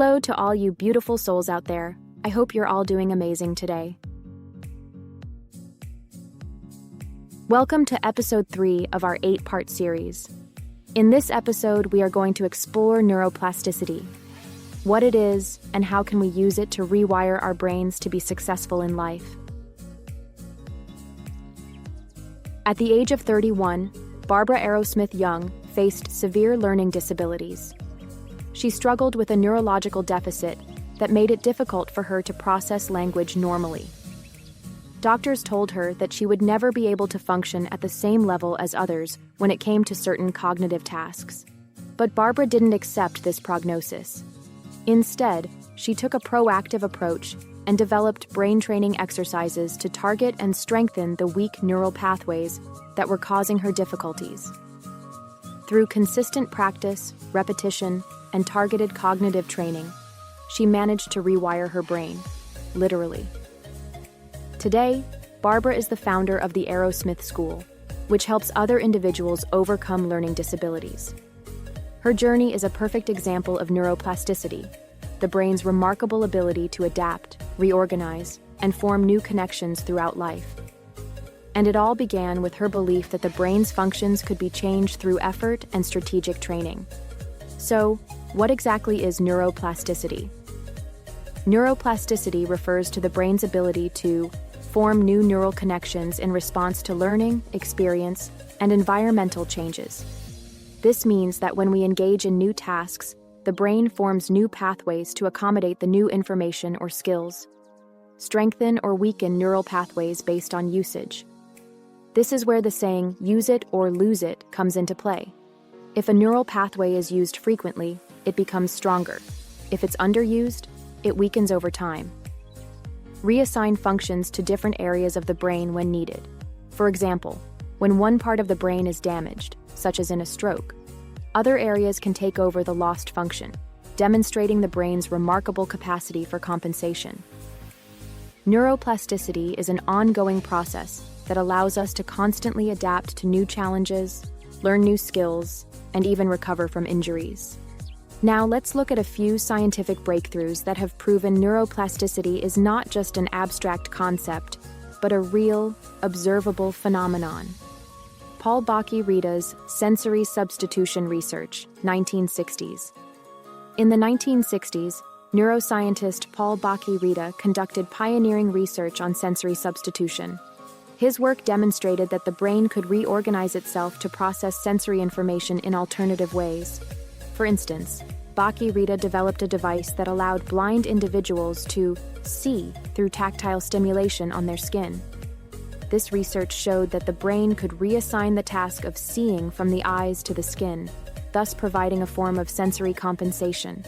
Hello to all you beautiful souls out there. I hope you're all doing amazing today. Welcome to episode 3 of our 8-part series. In this episode, we are going to explore neuroplasticity, what it is, and how can we use it to rewire our brains to be successful in life. At the age of 31, Barbara Arrowsmith Young faced severe learning disabilities. She struggled with a neurological deficit that made it difficult for her to process language normally. Doctors told her that she would never be able to function at the same level as others when it came to certain cognitive tasks. But Barbara didn't accept this prognosis. Instead, she took a proactive approach and developed brain training exercises to target and strengthen the weak neural pathways that were causing her difficulties. Through consistent practice, repetition, and targeted cognitive training, she managed to rewire her brain, literally. Today, Barbara is the founder of the Arrowsmith School, which helps other individuals overcome learning disabilities. Her journey is a perfect example of neuroplasticity, the brain's remarkable ability to adapt, reorganize, and form new connections throughout life. And it all began with her belief that the brain's functions could be changed through effort and strategic training. So, what exactly is neuroplasticity? Neuroplasticity refers to the brain's ability to form new neural connections in response to learning, experience, and environmental changes. This means that when we engage in new tasks, the brain forms new pathways to accommodate the new information or skills, strengthen or weaken neural pathways based on usage. This is where the saying, "use it or lose it," comes into play. If a neural pathway is used frequently, it becomes stronger. If it's underused, it weakens over time. Reassign functions to different areas of the brain when needed. For example, when one part of the brain is damaged, such as in a stroke, other areas can take over the lost function, demonstrating the brain's remarkable capacity for compensation. Neuroplasticity is an ongoing process that allows us to constantly adapt to new challenges, learn new skills, and even recover from injuries. Now let's look at a few scientific breakthroughs that have proven neuroplasticity is not just an abstract concept, but a real, observable phenomenon. Paul Bachi-Rita's sensory substitution research, 1960s. In the 1960s, neuroscientist Paul Bachi-Rita conducted pioneering research on sensory substitution. His work demonstrated that the brain could reorganize itself to process sensory information in alternative ways. For instance, Bachi-Rita developed a device that allowed blind individuals to see through tactile stimulation on their skin. This research showed that the brain could reassign the task of seeing from the eyes to the skin, thus providing a form of sensory compensation.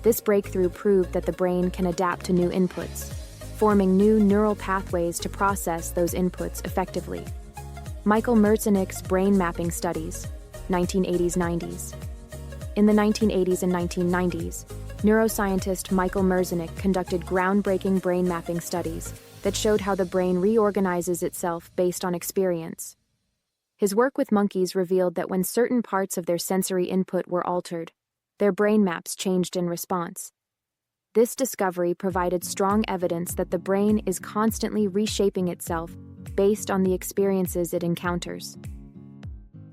This breakthrough proved that the brain can adapt to new inputs, forming new neural pathways to process those inputs effectively. Michael Merzenich brain mapping studies, 1980s-90s. In the 1980s and 1990s, neuroscientist Michael Merzenich conducted groundbreaking brain mapping studies that showed how the brain reorganizes itself based on experience. His work with monkeys revealed that when certain parts of their sensory input were altered, their brain maps changed in response. This discovery provided strong evidence that the brain is constantly reshaping itself based on the experiences it encounters.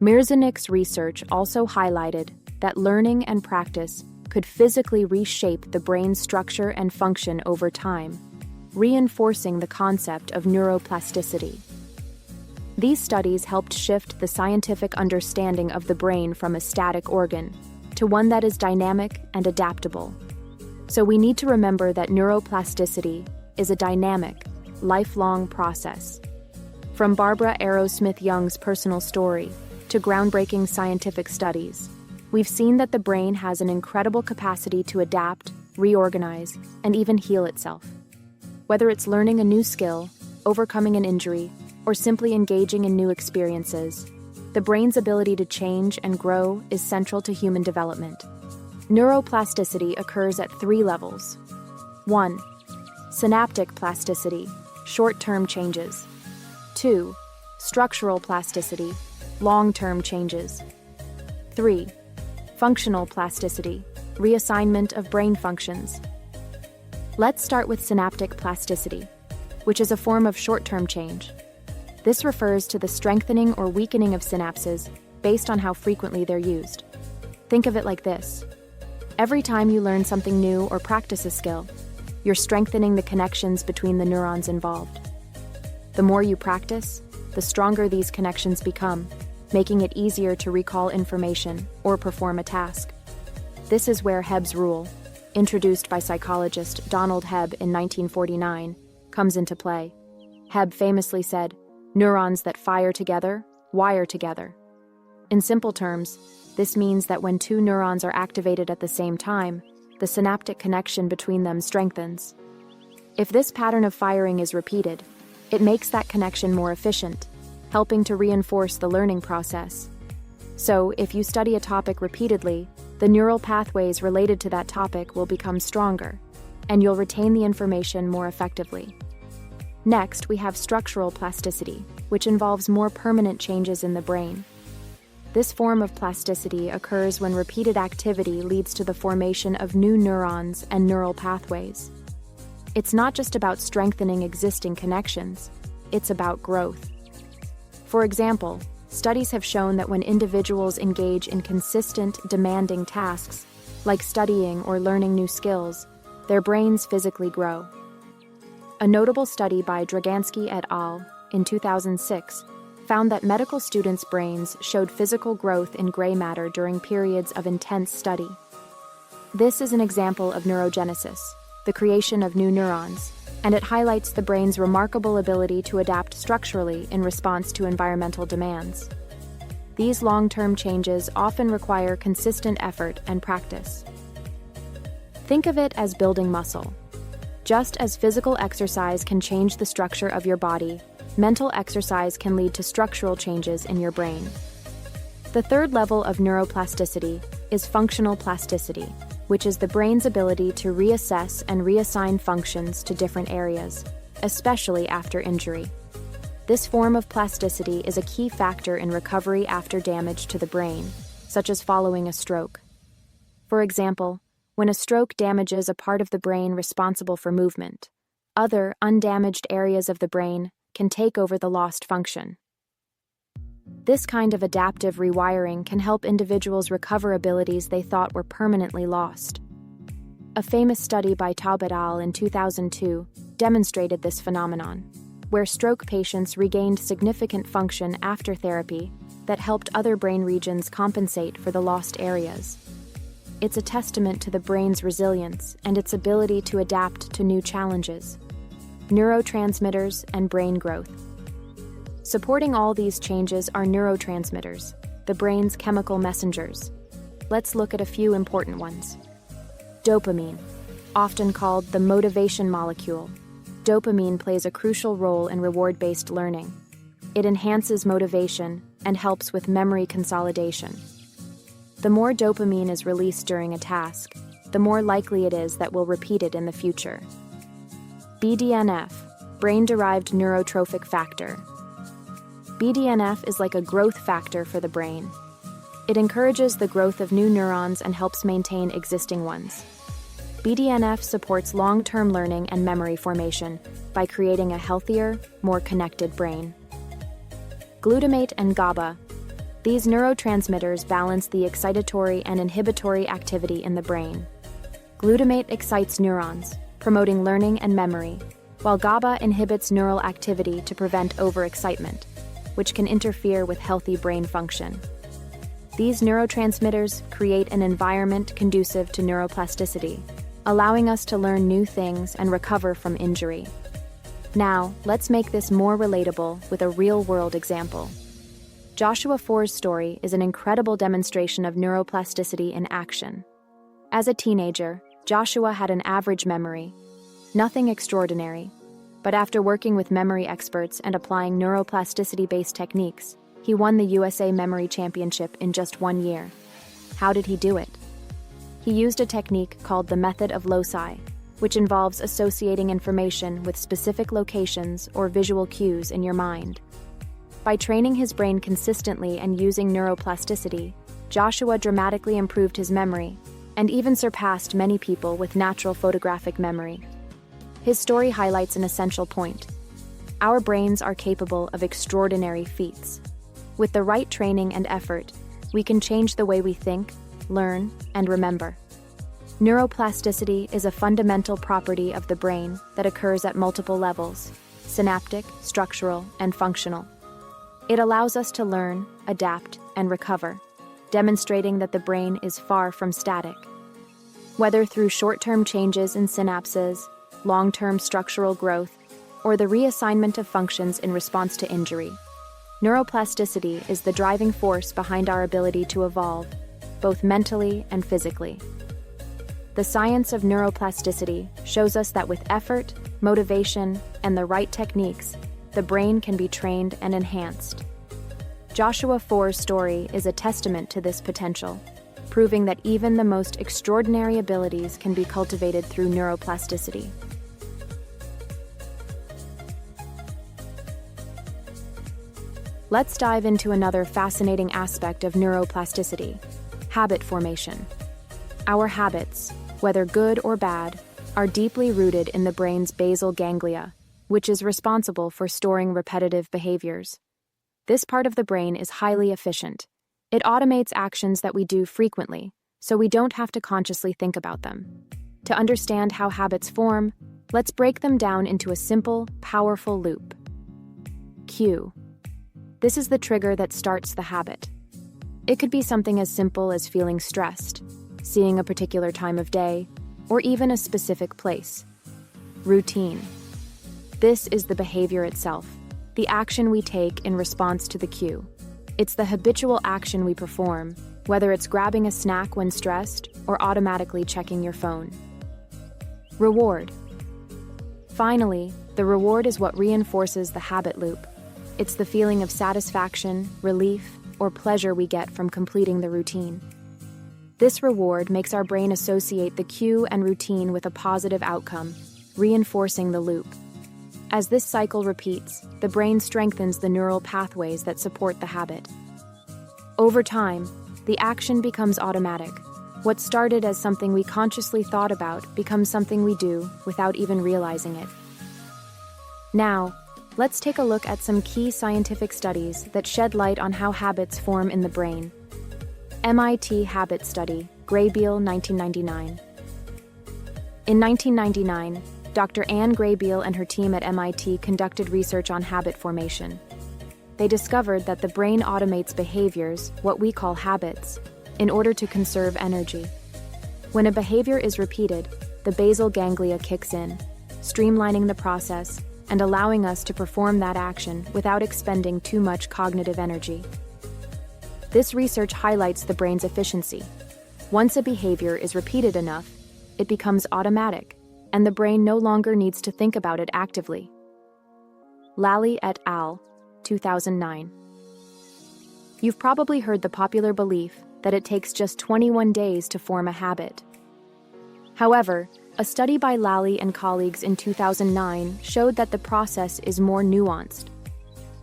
Merzenich's research also highlighted that learning and practice could physically reshape the brain's structure and function over time, reinforcing the concept of neuroplasticity. These studies helped shift the scientific understanding of the brain from a static organ to one that is dynamic and adaptable. So we need to remember that neuroplasticity is a dynamic, lifelong process. From Barbara Arrowsmith Young's personal story to groundbreaking scientific studies, we've seen that the brain has an incredible capacity to adapt, reorganize, and even heal itself. Whether it's learning a new skill, overcoming an injury, or simply engaging in new experiences, the brain's ability to change and grow is central to human development. Neuroplasticity occurs at 3 levels. 1. Synaptic plasticity, short-term changes. 2. Structural plasticity, long-term changes. 3. Functional plasticity, reassignment of brain functions. Let's start with synaptic plasticity, which is a form of short-term change. This refers to the strengthening or weakening of synapses based on how frequently they're used. Think of it like this. Every time you learn something new or practice a skill, you're strengthening the connections between the neurons involved. The more you practice, the stronger these connections become, making it easier to recall information or perform a task. This is where Hebb's rule, introduced by psychologist Donald Hebb in 1949, comes into play. Hebb famously said, "Neurons that fire together, wire together." In simple terms, this means that when two neurons are activated at the same time, the synaptic connection between them strengthens. If this pattern of firing is repeated, it makes that connection more efficient, helping to reinforce the learning process. So, if you study a topic repeatedly, the neural pathways related to that topic will become stronger, and you'll retain the information more effectively. Next, we have structural plasticity, which involves more permanent changes in the brain. This form of plasticity occurs when repeated activity leads to the formation of new neurons and neural pathways. It's not just about strengthening existing connections, it's about growth. For example, studies have shown that when individuals engage in consistent, demanding tasks, like studying or learning new skills, their brains physically grow. A notable study by Dragansky et al. In 2006 found that medical students' brains showed physical growth in gray matter during periods of intense study. This is an example of neurogenesis, the creation of new neurons, and it highlights the brain's remarkable ability to adapt structurally in response to environmental demands. These long-term changes often require consistent effort and practice. Think of it as building muscle. Just as physical exercise can change the structure of your body, mental exercise can lead to structural changes in your brain. The third level of neuroplasticity is functional plasticity, which is the brain's ability to reassess and reassign functions to different areas, especially after injury. This form of plasticity is a key factor in recovery after damage to the brain, such as following a stroke. For example, when a stroke damages a part of the brain responsible for movement, other undamaged areas of the brain can take over the lost function. This kind of adaptive rewiring can help individuals recover abilities they thought were permanently lost. A famous study by Taub et al. In 2002 demonstrated this phenomenon, where stroke patients regained significant function after therapy that helped other brain regions compensate for the lost areas. It's a testament to the brain's resilience and its ability to adapt to new challenges. Neurotransmitters and brain growth. Supporting all these changes are neurotransmitters, the brain's chemical messengers. Let's look at a few important ones. Dopamine, often called the motivation molecule. Dopamine plays a crucial role in reward-based learning. It enhances motivation and helps with memory consolidation. The more dopamine is released during a task, the more likely it is that we'll repeat it in the future. BDNF, brain-derived neurotrophic factor. BDNF is like a growth factor for the brain. It encourages the growth of new neurons and helps maintain existing ones. BDNF supports long-term learning and memory formation by creating a healthier, more connected brain. Glutamate and GABA. These neurotransmitters balance the excitatory and inhibitory activity in the brain. Glutamate excites neurons, promoting learning and memory, while GABA inhibits neural activity to prevent overexcitement, which can interfere with healthy brain function. These neurotransmitters create an environment conducive to neuroplasticity, allowing us to learn new things and recover from injury. Now, let's make this more relatable with a real-world example. Joshua Foer's story is an incredible demonstration of neuroplasticity in action. As a teenager, Joshua had an average memory, nothing extraordinary, but after working with memory experts and applying neuroplasticity-based techniques, he won the USA Memory Championship in just 1 year. How did he do it? He used a technique called the method of loci, which involves associating information with specific locations or visual cues in your mind. By training his brain consistently and using neuroplasticity, Joshua dramatically improved his memory, and even surpassed many people with natural photographic memory. His story highlights an essential point. Our brains are capable of extraordinary feats. With the right training and effort, we can change the way we think, learn, and remember. Neuroplasticity is a fundamental property of the brain that occurs at multiple levels: synaptic, structural, and functional. It allows us to learn, adapt, and recover, demonstrating that the brain is far from static. Whether through short-term changes in synapses, long-term structural growth, or the reassignment of functions in response to injury, neuroplasticity is the driving force behind our ability to evolve, both mentally and physically. The science of neuroplasticity shows us that with effort, motivation, and the right techniques, the brain can be trained and enhanced. Joshua Foer's story is a testament to this potential, proving that even the most extraordinary abilities can be cultivated through neuroplasticity. Let's dive into another fascinating aspect of neuroplasticity: habit formation. Our habits, whether good or bad, are deeply rooted in the brain's basal ganglia, which is responsible for storing repetitive behaviors. This part of the brain is highly efficient. It automates actions that we do frequently, so we don't have to consciously think about them. To understand how habits form, let's break them down into a simple, powerful loop. Cue. This is the trigger that starts the habit. It could be something as simple as feeling stressed, seeing a particular time of day, or even a specific place. Routine. This is the behavior itself, the action we take in response to the cue. It's the habitual action we perform, whether it's grabbing a snack when stressed or automatically checking your phone. Reward. Finally, the reward is what reinforces the habit loop. It's the feeling of satisfaction, relief, or pleasure we get from completing the routine. This reward makes our brain associate the cue and routine with a positive outcome, reinforcing the loop. As this cycle repeats, the brain strengthens the neural pathways that support the habit. Over time, the action becomes automatic. What started as something we consciously thought about becomes something we do without even realizing it. Now, let's take a look at some key scientific studies that shed light on how habits form in the brain. MIT Habit Study, Graybiel, 1999. In 1999, Dr. Anne Graybiel and her team at MIT conducted research on habit formation. They discovered that the brain automates behaviors, what we call habits, in order to conserve energy. When a behavior is repeated, the basal ganglia kicks in, streamlining the process and allowing us to perform that action without expending too much cognitive energy. This research highlights the brain's efficiency. Once a behavior is repeated enough, it becomes automatic, and the brain no longer needs to think about it actively. Lally et al., 2009. You've probably heard the popular belief that it takes just 21 days to form a habit. However, a study by Lally and colleagues in 2009 showed that the process is more nuanced.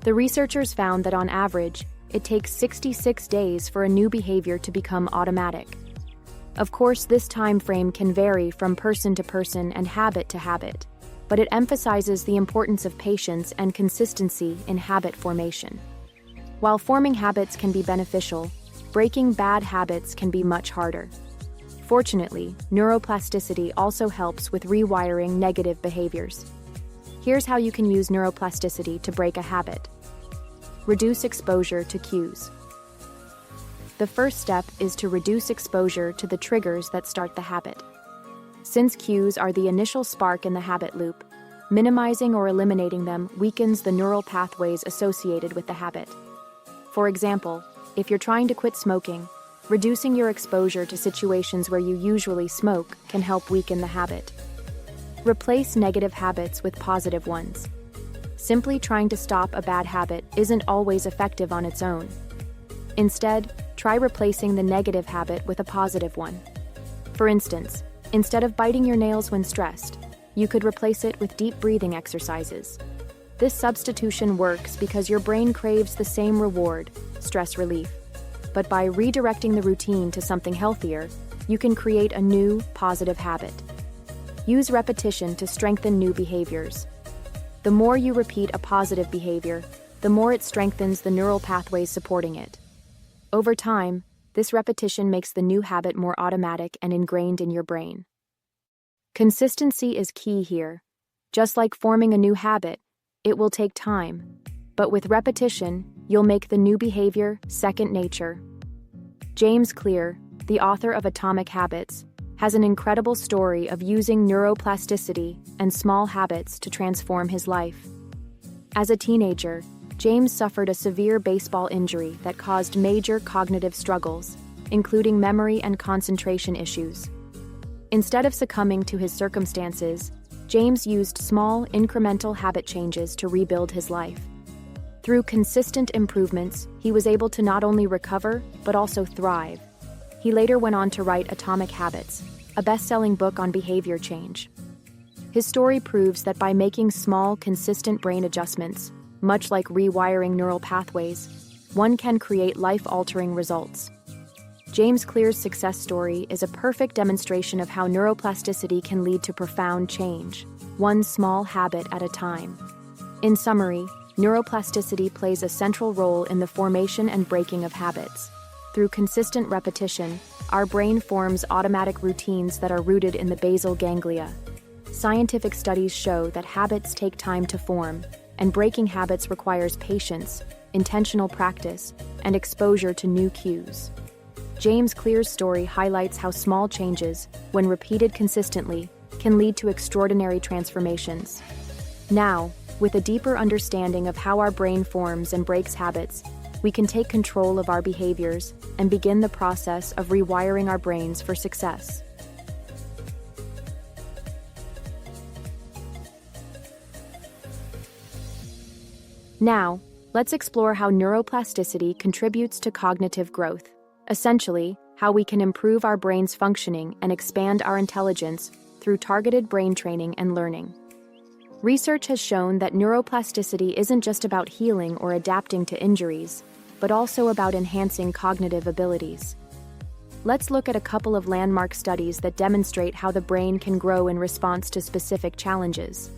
The researchers found that on average, it takes 66 days for a new behavior to become automatic. Of course, this time frame can vary from person to person and habit to habit, but it emphasizes the importance of patience and consistency in habit formation. While forming habits can be beneficial, breaking bad habits can be much harder. Fortunately, neuroplasticity also helps with rewiring negative behaviors. Here's how you can use neuroplasticity to break a habit. Reduce exposure to cues. The first step is to reduce exposure to the triggers that start the habit. Since cues are the initial spark in the habit loop, minimizing or eliminating them weakens the neural pathways associated with the habit. For example, if you're trying to quit smoking, reducing your exposure to situations where you usually smoke can help weaken the habit. Replace negative habits with positive ones. Simply trying to stop a bad habit isn't always effective on its own. Instead, try replacing the negative habit with a positive one. For instance, instead of biting your nails when stressed, you could replace it with deep breathing exercises. This substitution works because your brain craves the same reward, stress relief. But by redirecting the routine to something healthier, you can create a new, positive habit. Use repetition to strengthen new behaviors. The more you repeat a positive behavior, the more it strengthens the neural pathways supporting it. Over time, this repetition makes the new habit more automatic and ingrained in your brain. Consistency is key here. Just like forming a new habit, it will take time. But with repetition, you'll make the new behavior second nature. James Clear, the author of Atomic Habits, has an incredible story of using neuroplasticity and small habits to transform his life. As a teenager, James suffered a severe baseball injury that caused major cognitive struggles, including memory and concentration issues. Instead of succumbing to his circumstances, James used small, incremental habit changes to rebuild his life. Through consistent improvements, he was able to not only recover, but also thrive. He later went on to write Atomic Habits, a best-selling book on behavior change. His story proves that by making small, consistent brain adjustments, much like rewiring neural pathways, one can create life-altering results. James Clear's success story is a perfect demonstration of how neuroplasticity can lead to profound change, one small habit at a time. In summary, neuroplasticity plays a central role in the formation and breaking of habits. Through consistent repetition, our brain forms automatic routines that are rooted in the basal ganglia. Scientific studies show that habits take time to form, and breaking habits requires patience, intentional practice, and exposure to new cues. James Clear's story highlights how small changes, when repeated consistently, can lead to extraordinary transformations. Now, with a deeper understanding of how our brain forms and breaks habits, we can take control of our behaviors and begin the process of rewiring our brains for success. Now, let's explore how neuroplasticity contributes to cognitive growth. Essentially, how we can improve our brain's functioning and expand our intelligence through targeted brain training and learning. Research has shown that neuroplasticity isn't just about healing or adapting to injuries, but also about enhancing cognitive abilities. Let's look at a couple of landmark studies that demonstrate how the brain can grow in response to specific challenges.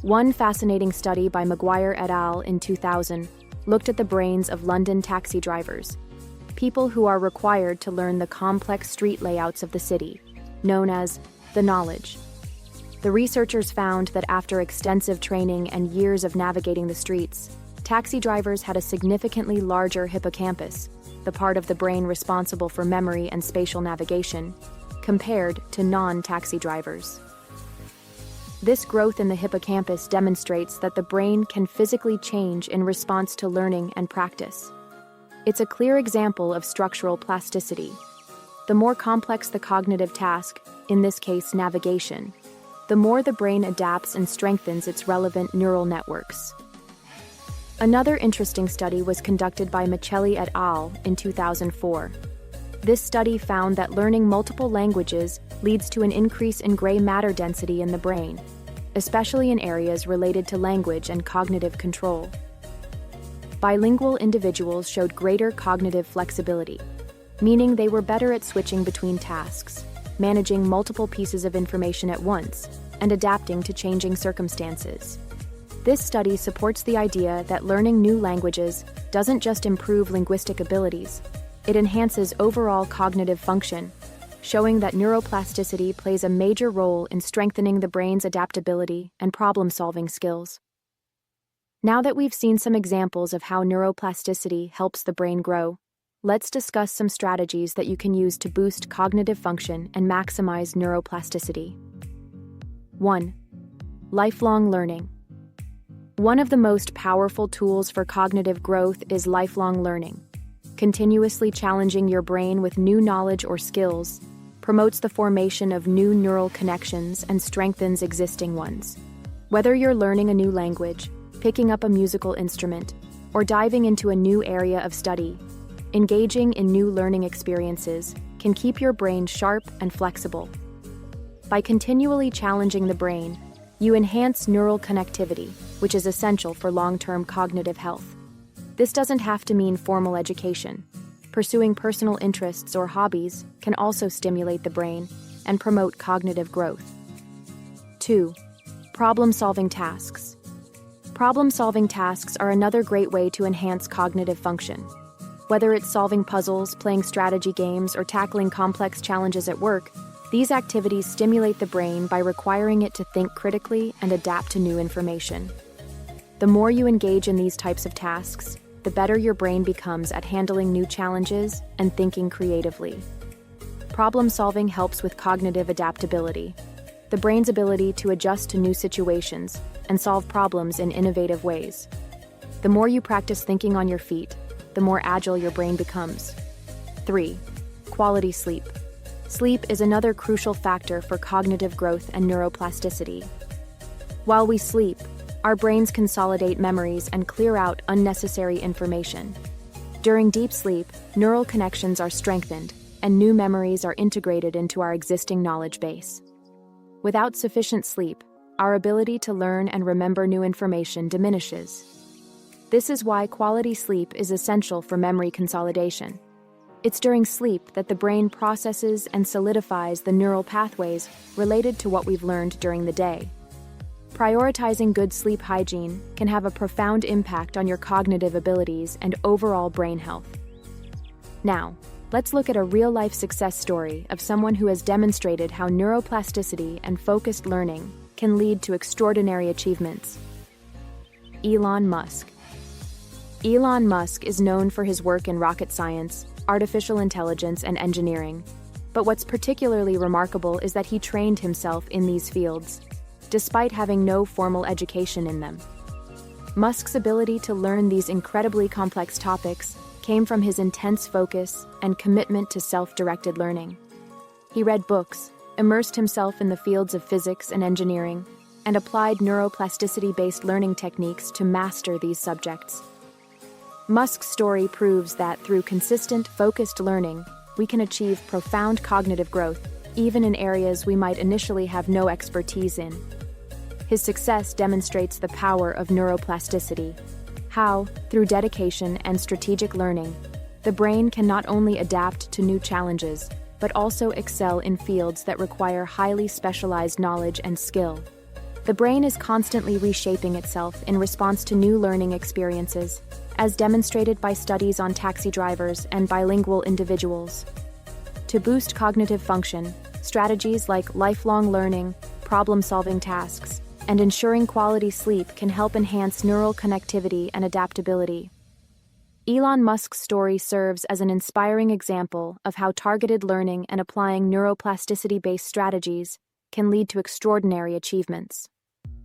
One fascinating study by Maguire et al. In 2000 looked at the brains of London taxi drivers, people who are required to learn the complex street layouts of the city, known as the knowledge. The researchers found that after extensive training and years of navigating the streets, taxi drivers had a significantly larger hippocampus, the part of the brain responsible for memory and spatial navigation, compared to non-taxi drivers. This growth in the hippocampus demonstrates that the brain can physically change in response to learning and practice. It's a clear example of structural plasticity. The more complex the cognitive task, in this case navigation, the more the brain adapts and strengthens its relevant neural networks. Another interesting study was conducted by Michelli et al. In 2004. This study found that learning multiple languages leads to an increase in gray matter density in the brain, especially in areas related to language and cognitive control. Bilingual individuals showed greater cognitive flexibility, meaning they were better at switching between tasks, managing multiple pieces of information at once, and adapting to changing circumstances. This study supports the idea that learning new languages doesn't just improve linguistic abilities, it enhances overall cognitive function, showing that neuroplasticity plays a major role in strengthening the brain's adaptability and problem-solving skills. Now that we've seen some examples of how neuroplasticity helps the brain grow, let's discuss some strategies that you can use to boost cognitive function and maximize neuroplasticity. 1. Lifelong learning. One of the most powerful tools for cognitive growth is lifelong learning. Continuously challenging your brain with new knowledge or skills promotes the formation of new neural connections and strengthens existing ones. Whether you're learning a new language, picking up a musical instrument, or diving into a new area of study, engaging in new learning experiences can keep your brain sharp and flexible. By continually challenging the brain, you enhance neural connectivity, which is essential for long-term cognitive health. This doesn't have to mean formal education. Pursuing personal interests or hobbies can also stimulate the brain and promote cognitive growth. 2. Problem-solving tasks. Problem-solving tasks are another great way to enhance cognitive function. Whether it's solving puzzles, playing strategy games, or tackling complex challenges at work, these activities stimulate the brain by requiring it to think critically and adapt to new information. The more you engage in these types of tasks, the better your brain becomes at handling new challenges and thinking creatively. Problem-solving helps with cognitive adaptability, the brain's ability to adjust to new situations and solve problems in innovative ways. The more you practice thinking on your feet, the more agile your brain becomes. 3. Quality sleep. Sleep is another crucial factor for cognitive growth and neuroplasticity. While we sleep, our brains consolidate memories and clear out unnecessary information. During deep sleep, neural connections are strengthened, and new memories are integrated into our existing knowledge base. Without sufficient sleep, our ability to learn and remember new information diminishes. This is why quality sleep is essential for memory consolidation. It's during sleep that the brain processes and solidifies the neural pathways related to what we've learned during the day. Prioritizing good sleep hygiene can have a profound impact on your cognitive abilities and overall brain health. Now, let's look at a real-life success story of someone who has demonstrated how neuroplasticity and focused learning can lead to extraordinary achievements. Elon Musk. Elon Musk is known for his work in rocket science, artificial intelligence, and engineering. But what's particularly remarkable is that he trained himself in these fields, despite having no formal education in them. Musk's ability to learn these incredibly complex topics came from his intense focus and commitment to self-directed learning. He read books, immersed himself in the fields of physics and engineering, and applied neuroplasticity-based learning techniques to master these subjects. Musk's story proves that through consistent, focused learning, we can achieve profound cognitive growth, even in areas we might initially have no expertise in. His success demonstrates the power of neuroplasticity, how, through dedication and strategic learning, the brain can not only adapt to new challenges, but also excel in fields that require highly specialized knowledge and skill. The brain is constantly reshaping itself in response to new learning experiences, as demonstrated by studies on taxi drivers and bilingual individuals. To boost cognitive function, strategies like lifelong learning, problem-solving tasks, and ensuring quality sleep can help enhance neural connectivity and adaptability. Elon Musk's story serves as an inspiring example of how targeted learning and applying neuroplasticity-based strategies can lead to extraordinary achievements.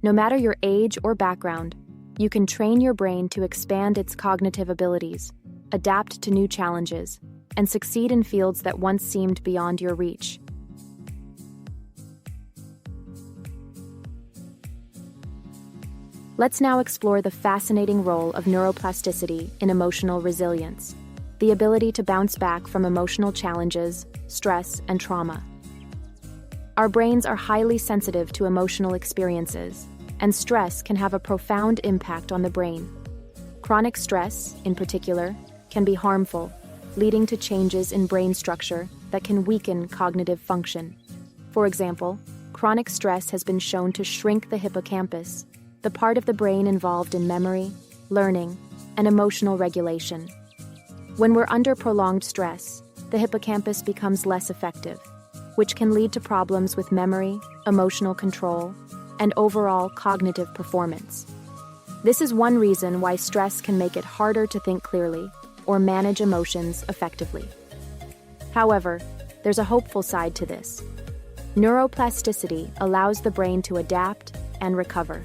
No matter your age or background, you can train your brain to expand its cognitive abilities, adapt to new challenges, and succeed in fields that once seemed beyond your reach. Let's now explore the fascinating role of neuroplasticity in emotional resilience, the ability to bounce back from emotional challenges, stress, and trauma. Our brains are highly sensitive to emotional experiences, and stress can have a profound impact on the brain. Chronic stress, in particular, can be harmful, leading to changes in brain structure that can weaken cognitive function. For example, chronic stress has been shown to shrink the hippocampus, the part of the brain involved in memory, learning, and emotional regulation. When we're under prolonged stress, the hippocampus becomes less effective, which can lead to problems with memory, emotional control, and overall cognitive performance. This is one reason why stress can make it harder to think clearly or manage emotions effectively. However, there's a hopeful side to this. Neuroplasticity allows the brain to adapt and recover.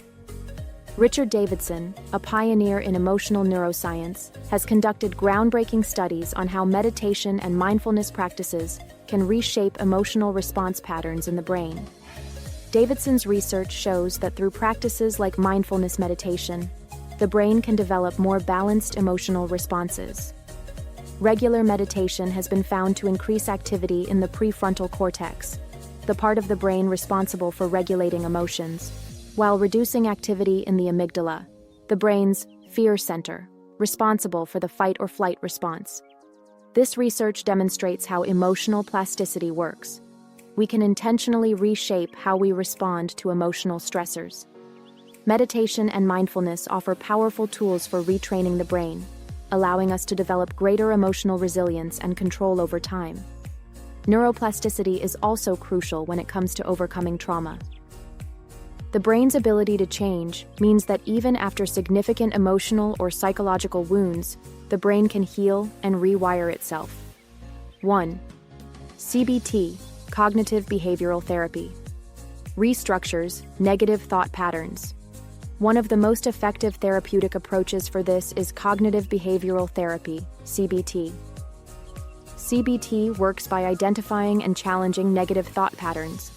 Richard Davidson, a pioneer in emotional neuroscience, has conducted groundbreaking studies on how meditation and mindfulness practices can reshape emotional response patterns in the brain. Davidson's research shows that through practices like mindfulness meditation, the brain can develop more balanced emotional responses. Regular meditation has been found to increase activity in the prefrontal cortex, the part of the brain responsible for regulating emotions, while reducing activity in the amygdala, the brain's fear center, responsible for the fight or flight response. This research demonstrates how emotional plasticity works. We can intentionally reshape how we respond to emotional stressors. Meditation and mindfulness offer powerful tools for retraining the brain, allowing us to develop greater emotional resilience and control over time. Neuroplasticity is also crucial when it comes to overcoming trauma. The brain's ability to change means that even after significant emotional or psychological wounds, the brain can heal and rewire itself. 1. CBT, cognitive behavioral therapy. Restructures negative thought patterns. One of the most effective therapeutic approaches for this is cognitive behavioral therapy, CBT. CBT works by identifying and challenging negative thought patterns,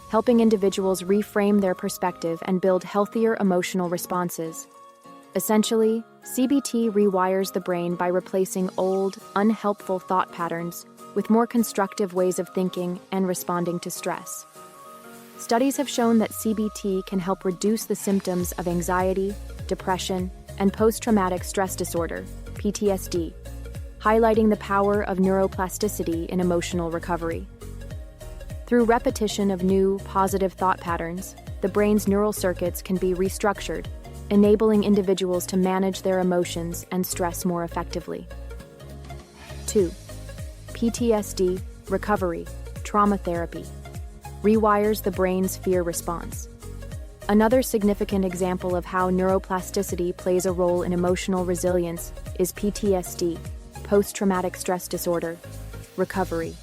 helping individuals reframe their perspective and build healthier emotional responses. Essentially, CBT rewires the brain by replacing old, unhelpful thought patterns with more constructive ways of thinking and responding to stress. Studies have shown that CBT can help reduce the symptoms of anxiety, depression, and post-traumatic stress disorder, PTSD, highlighting the power of neuroplasticity in emotional recovery. Through repetition of new, positive thought patterns, the brain's neural circuits can be restructured, enabling individuals to manage their emotions and stress more effectively. 2. PTSD, recovery, trauma therapy. Rewires the brain's fear response. Another significant example of how neuroplasticity plays a role in emotional resilience is PTSD, post-traumatic stress disorder, recovery.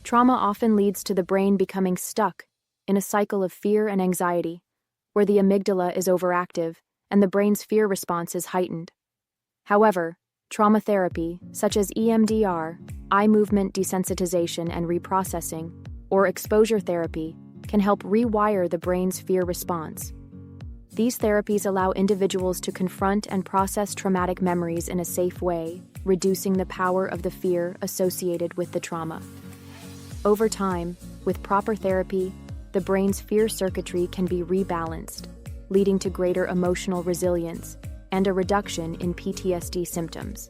Trauma often leads to the brain becoming stuck in a cycle of fear and anxiety, where the amygdala is overactive and the brain's fear response is heightened. However, trauma therapy, such as EMDR, eye movement desensitization and reprocessing, or exposure therapy, can help rewire the brain's fear response. These therapies allow individuals to confront and process traumatic memories in a safe way, reducing the power of the fear associated with the trauma. Over time, with proper therapy, the brain's fear circuitry can be rebalanced, leading to greater emotional resilience and a reduction in PTSD symptoms.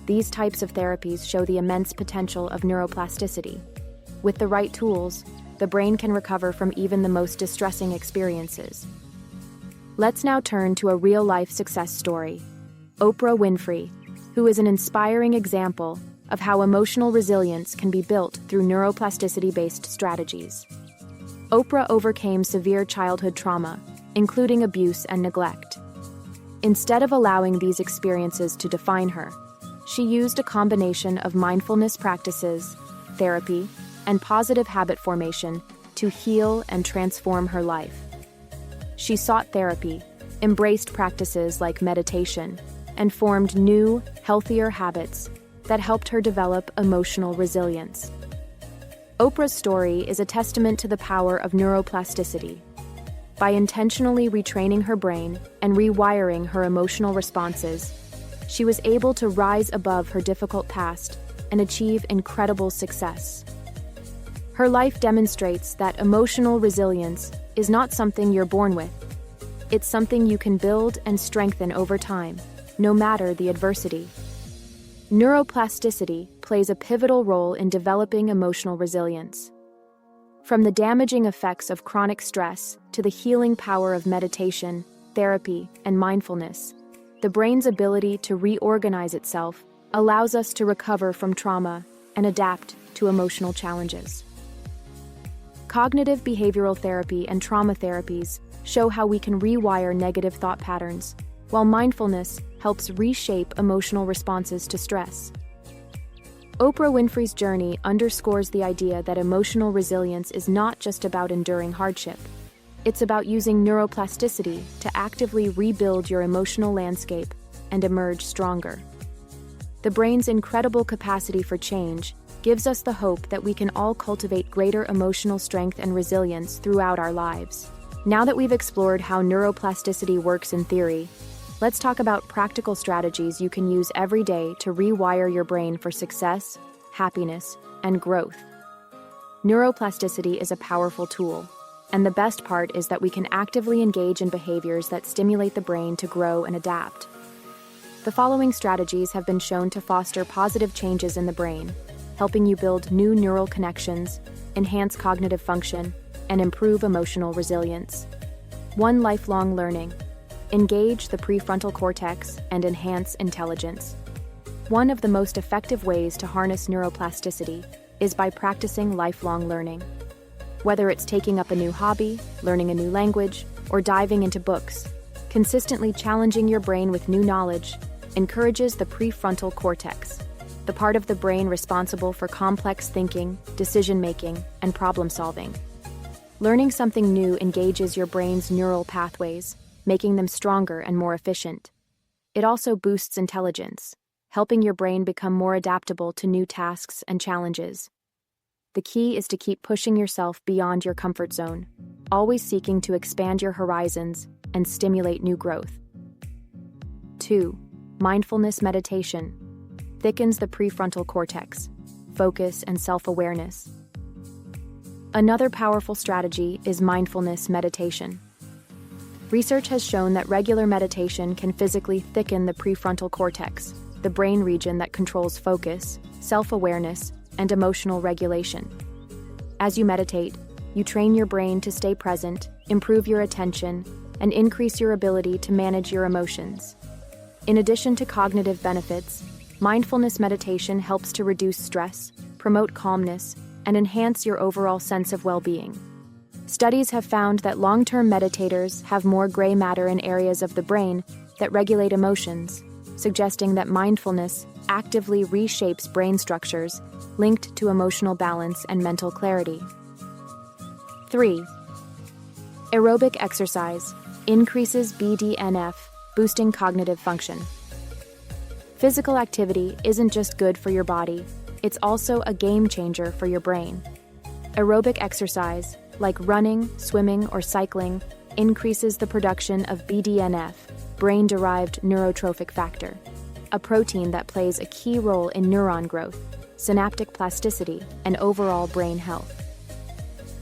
These types of therapies show the immense potential of neuroplasticity. With the right tools, the brain can recover from even the most distressing experiences. Let's now turn to a real-life success story. Oprah Winfrey, who is an inspiring example of how emotional resilience can be built through neuroplasticity-based strategies. Oprah overcame severe childhood trauma, including abuse and neglect. Instead of allowing these experiences to define her, she used a combination of mindfulness practices, therapy, and positive habit formation to heal and transform her life. She sought therapy, embraced practices like meditation, and formed new, healthier habits that helped her develop emotional resilience. Oprah's story is a testament to the power of neuroplasticity. By intentionally retraining her brain and rewiring her emotional responses, she was able to rise above her difficult past and achieve incredible success. Her life demonstrates that emotional resilience is not something you're born with. It's something you can build and strengthen over time, no matter the adversity. Neuroplasticity plays a pivotal role in developing emotional resilience. From the damaging effects of chronic stress to the healing power of meditation, therapy, and mindfulness, the brain's ability to reorganize itself allows us to recover from trauma and adapt to emotional challenges. Cognitive behavioral therapy and trauma therapies show how we can rewire negative thought patterns, while mindfulness helps reshape emotional responses to stress. Oprah Winfrey's journey underscores the idea that emotional resilience is not just about enduring hardship. It's about using neuroplasticity to actively rebuild your emotional landscape and emerge stronger. The brain's incredible capacity for change gives us the hope that we can all cultivate greater emotional strength and resilience throughout our lives. Now that we've explored how neuroplasticity works in theory, let's talk about practical strategies you can use every day to rewire your brain for success, happiness, and growth. Neuroplasticity is a powerful tool, and the best part is that we can actively engage in behaviors that stimulate the brain to grow and adapt. The following strategies have been shown to foster positive changes in the brain, helping you build new neural connections, enhance cognitive function, and improve emotional resilience. 1. Lifelong learning. Engage the prefrontal cortex and enhance intelligence. One of the most effective ways to harness neuroplasticity is by practicing lifelong learning. Whether it's taking up a new hobby, learning a new language, or diving into books, consistently challenging your brain with new knowledge encourages the prefrontal cortex, the part of the brain responsible for complex thinking, decision-making, and problem-solving. Learning something new engages your brain's neural pathways, making them stronger and more efficient. It also boosts intelligence, helping your brain become more adaptable to new tasks and challenges. The key is to keep pushing yourself beyond your comfort zone, always seeking to expand your horizons and stimulate new growth. 2. Mindfulness meditation. Thickens the prefrontal cortex, focus, and self-awareness. Another powerful strategy is mindfulness meditation. Research has shown that regular meditation can physically thicken the prefrontal cortex, the brain region that controls focus, self-awareness, and emotional regulation. As you meditate, you train your brain to stay present, improve your attention, and increase your ability to manage your emotions. In addition to cognitive benefits, mindfulness meditation helps to reduce stress, promote calmness, and enhance your overall sense of well-being. Studies have found that long-term meditators have more gray matter in areas of the brain that regulate emotions, suggesting that mindfulness actively reshapes brain structures linked to emotional balance and mental clarity. 3. Aerobic exercise increases BDNF, boosting cognitive function. Physical activity isn't just good for your body, it's also a game changer for your brain. Aerobic exercise, like running, swimming, or cycling, increases the production of BDNF, brain-derived neurotrophic factor, a protein that plays a key role in neuron growth, synaptic plasticity, and overall brain health.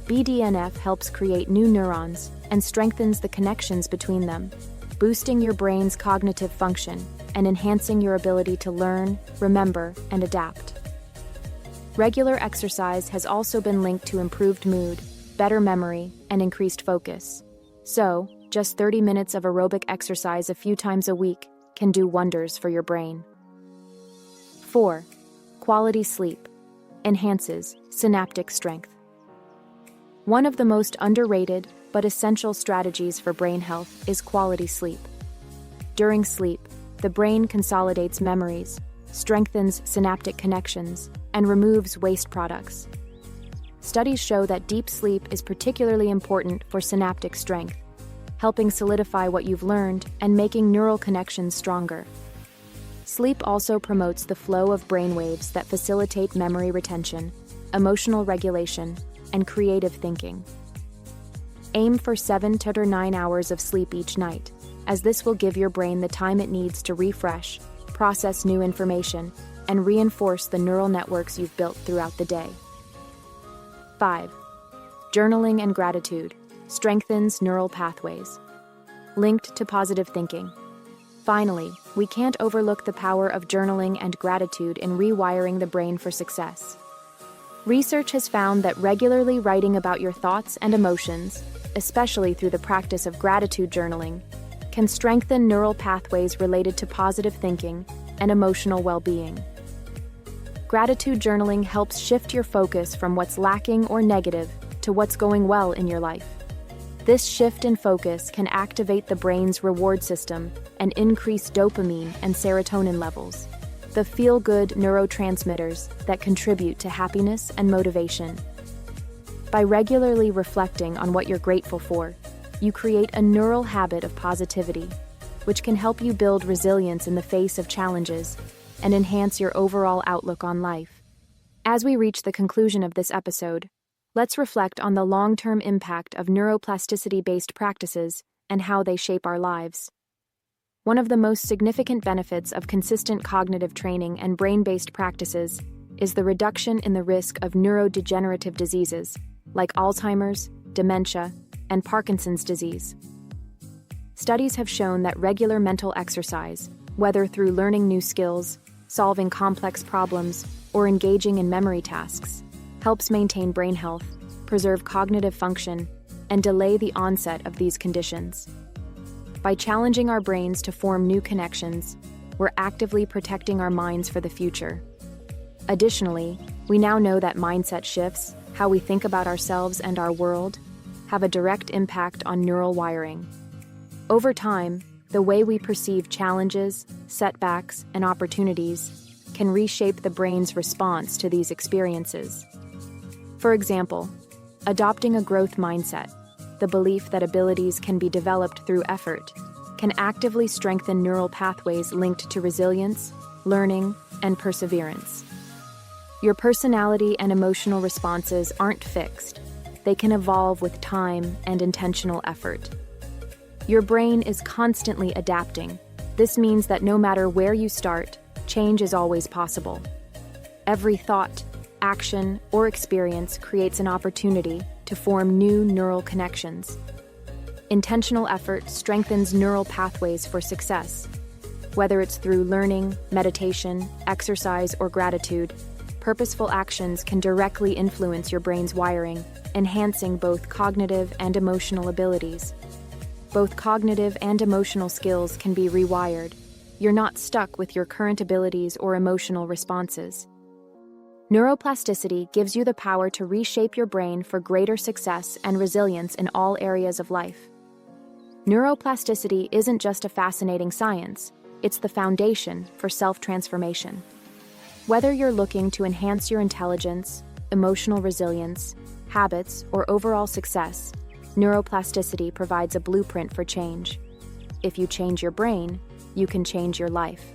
BDNF helps create new neurons and strengthens the connections between them, boosting your brain's cognitive function and enhancing your ability to learn, remember, and adapt. Regular exercise has also been linked to improved mood, better memory, and increased focus. So, just 30 minutes of aerobic exercise a few times a week can do wonders for your brain. 4. Quality sleep enhances synaptic strength. One of the most underrated but essential strategies for brain health is quality sleep. During sleep, the brain consolidates memories, strengthens synaptic connections, and removes waste products. Studies show that deep sleep is particularly important for synaptic strength, helping solidify what you've learned and making neural connections stronger. Sleep also promotes the flow of brainwaves that facilitate memory retention, emotional regulation, and creative thinking. Aim for 7 to 9 hours of sleep each night, as this will give your brain the time it needs to refresh, process new information, and reinforce the neural networks you've built throughout the day. 5. Journaling and gratitude strengthens neural pathways, linked to positive thinking. Finally, we can't overlook the power of journaling and gratitude in rewiring the brain for success. Research has found that regularly writing about your thoughts and emotions, especially through the practice of gratitude journaling, can strengthen neural pathways related to positive thinking and emotional well-being. Gratitude journaling helps shift your focus from what's lacking or negative to what's going well in your life. This shift in focus can activate the brain's reward system and increase dopamine and serotonin levels, the feel-good neurotransmitters that contribute to happiness and motivation. By regularly reflecting on what you're grateful for, you create a neural habit of positivity, which can help you build resilience in the face of challenges and enhance your overall outlook on life. As we reach the conclusion of this episode, let's reflect on the long-term impact of neuroplasticity-based practices and how they shape our lives. One of the most significant benefits of consistent cognitive training and brain-based practices is the reduction in the risk of neurodegenerative diseases like Alzheimer's, dementia, and Parkinson's disease. Studies have shown that regular mental exercise, Whether through learning new skills, solving complex problems, or engaging in memory tasks, helps maintain brain health, preserve cognitive function, and delay the onset of these conditions. By challenging our brains to form new connections, we're actively protecting our minds for the future. Additionally, we now know that mindset shifts, how we think about ourselves and our world, have a direct impact on neural wiring. Over time, the way we perceive challenges, setbacks, and opportunities can reshape the brain's response to these experiences. For example, adopting a growth mindset, the belief that abilities can be developed through effort, can actively strengthen neural pathways linked to resilience, learning, and perseverance. Your personality and emotional responses aren't fixed. They can evolve with time and intentional effort. Your brain is constantly adapting. This means that no matter where you start, change is always possible. Every thought, action, or experience creates an opportunity to form new neural connections. Intentional effort strengthens neural pathways for success. Whether it's through learning, meditation, exercise, or gratitude, purposeful actions can directly influence your brain's wiring, enhancing both cognitive and emotional abilities. Both cognitive and emotional skills can be rewired. You're not stuck with your current abilities or emotional responses. Neuroplasticity gives you the power to reshape your brain for greater success and resilience in all areas of life. Neuroplasticity isn't just a fascinating science, it's the foundation for self-transformation. Whether you're looking to enhance your intelligence, emotional resilience, habits, or overall success, neuroplasticity provides a blueprint for change. If you change your brain, you can change your life.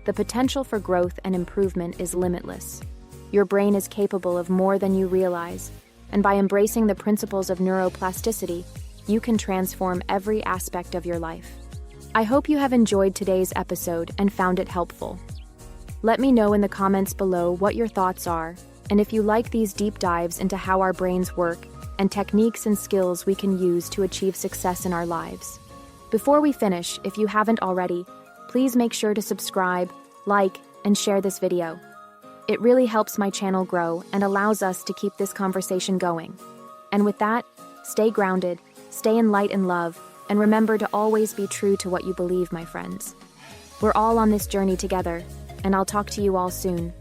The potential for growth and improvement is limitless. Your brain is capable of more than you realize, and by embracing the principles of neuroplasticity, you can transform every aspect of your life. I hope you have enjoyed today's episode and found it helpful. Let me know in the comments below what your thoughts are, and if you like these deep dives into how our brains work and techniques and skills we can use to achieve success in our lives. Before we finish, if you haven't already, please make sure to subscribe, like, and share this video. It really helps my channel grow and allows us to keep this conversation going. And with that, stay grounded, stay in light and love, and remember to always be true to what you believe, my friends. We're all on this journey together, and I'll talk to you all soon.